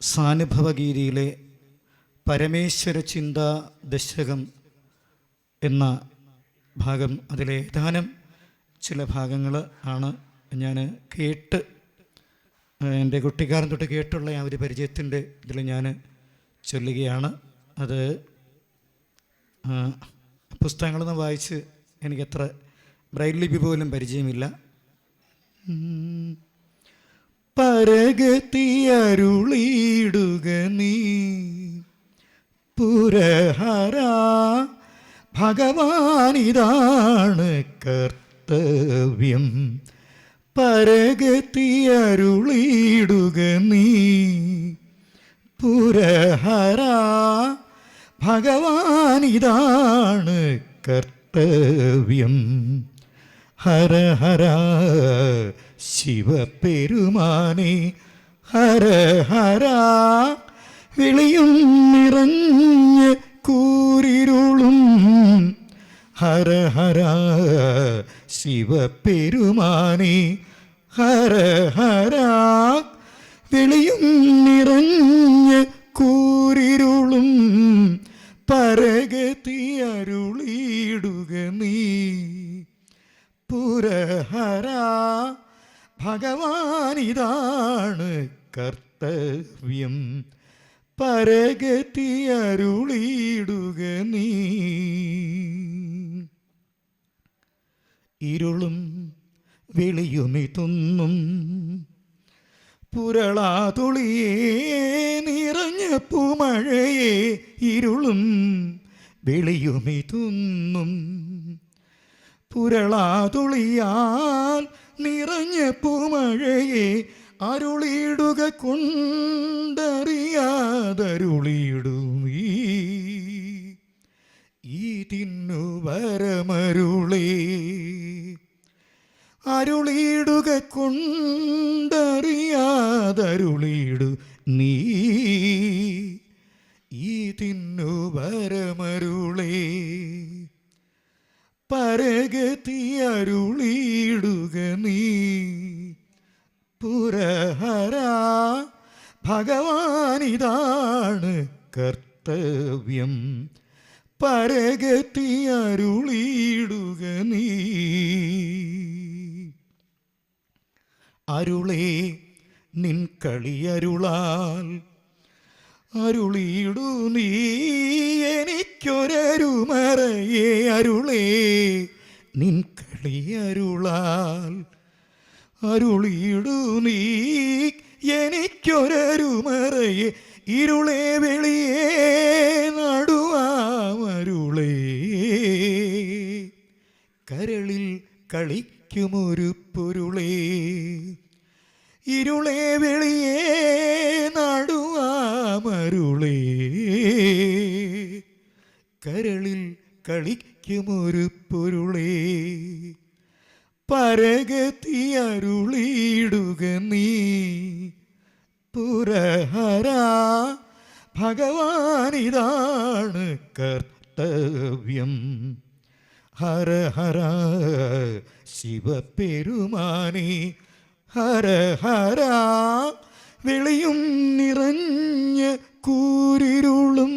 സാനുഭവഗീതിയിലെ പരമേശ്വര ചിന്താ ദശകം എന്ന ഭാഗം, അതിലെ ഏതാനും ചില ഭാഗങ്ങൾ ആണ് ഞാൻ എൻ്റെ കുട്ടിക്കാലം തൊട്ട് കേട്ടുള്ള ആ ഒരു പരിചയത്തിൻ്റെ ഇതിൽ ഞാൻ ചൊല്ലുകയാണ്. അത് പുസ്തകങ്ങളൊന്നും വായിച്ച് എനിക്കത്ര ബ്രൈൽ ലിപി പോലും പരിചയമില്ല. പരഗതിയരുളിയിടുക നീ പുരഹര, ഭഗവാനിതാണ് കർത്തവ്യം. പരഗതിയരുളിയിടുക നീ പുരഹര, ഭഗവാനിതാണ് കർത്തവ്യം. ഹര ഹര ശിവപെരുമാനെ, ഹര ഹര വിളിയും നിറഞ്ഞ് കൂരിരുളും. ഹര ഹര ശിവപെരുമാനെ, ഹര ഹര വിളിയും നിറഞ്ഞ് കൂരിരുളും. പരഗതി അരുളിയിടുക നീ പുരഹര, ഭഗവാനിതാണ് കർത്തവ്യം. പരഗതി അരുളിയിടുക നീ. ഇരുളും വെളിയുമിതൊന്നും പുരളാതുളിയേ നിറഞ്ഞ പൂമഴയേ. ഇരുളും വെളിയുമിതൊന്നും പുരളാതുളിയാൽ നിറഞ്ഞ പൂമഴയെ. അരുളിയിടുക കൊണ്ടറിയാതരുളിയിടുമീ ഈ തിന്നു വരമരുളേ. അരുളിയിടുക കൊണ്ടറിയാതരുളിയിടു നീ ഈ തിന്നു വരമരുളേ. പരഗതി അരുളിയിടുക നീ പുരഹര, ഭഗവാനിതാണ് കർത്തവ്യം. പരഗതി അരുളിയിടുക നീ. അരുളേ നിൻ കളിയരുളാൽ അരുളിയിടു നീ എനിക്കൊരരുമറയേ. അരുളേ നിൻ കളിയരുളാൽ അരുളിയിടു നീ എനിക്കൊരരുമറയേ. ഇരുളേ വെളിയേ നടുവാമരുളേ. കരളിൽ കളിക്കുമൊരു പൊരുളേ. ഇരുളേ വെളിയേ നടുവാമരുളേ. കരളിൽ കളിക്കുമൊരു പൊരുളേ. പരഗതി അരുളിയിടുക നീ പുരഹര, ഭഗവാനിതാണ് കർത്തവ്യം. ഹര ഹര ശിവപെരുമാനെ, ഹര ഹര വിളിയും നിറഞ്ഞ് കൂരിരുളും.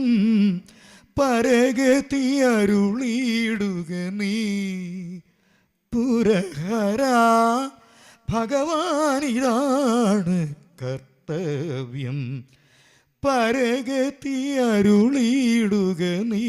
പരഗതി അരുളിയിടുക നീ പുരഹര, ഭഗവാനിതാണ് കർത്തവ്യം. പരഗതി അരുളിയിടുക നീ.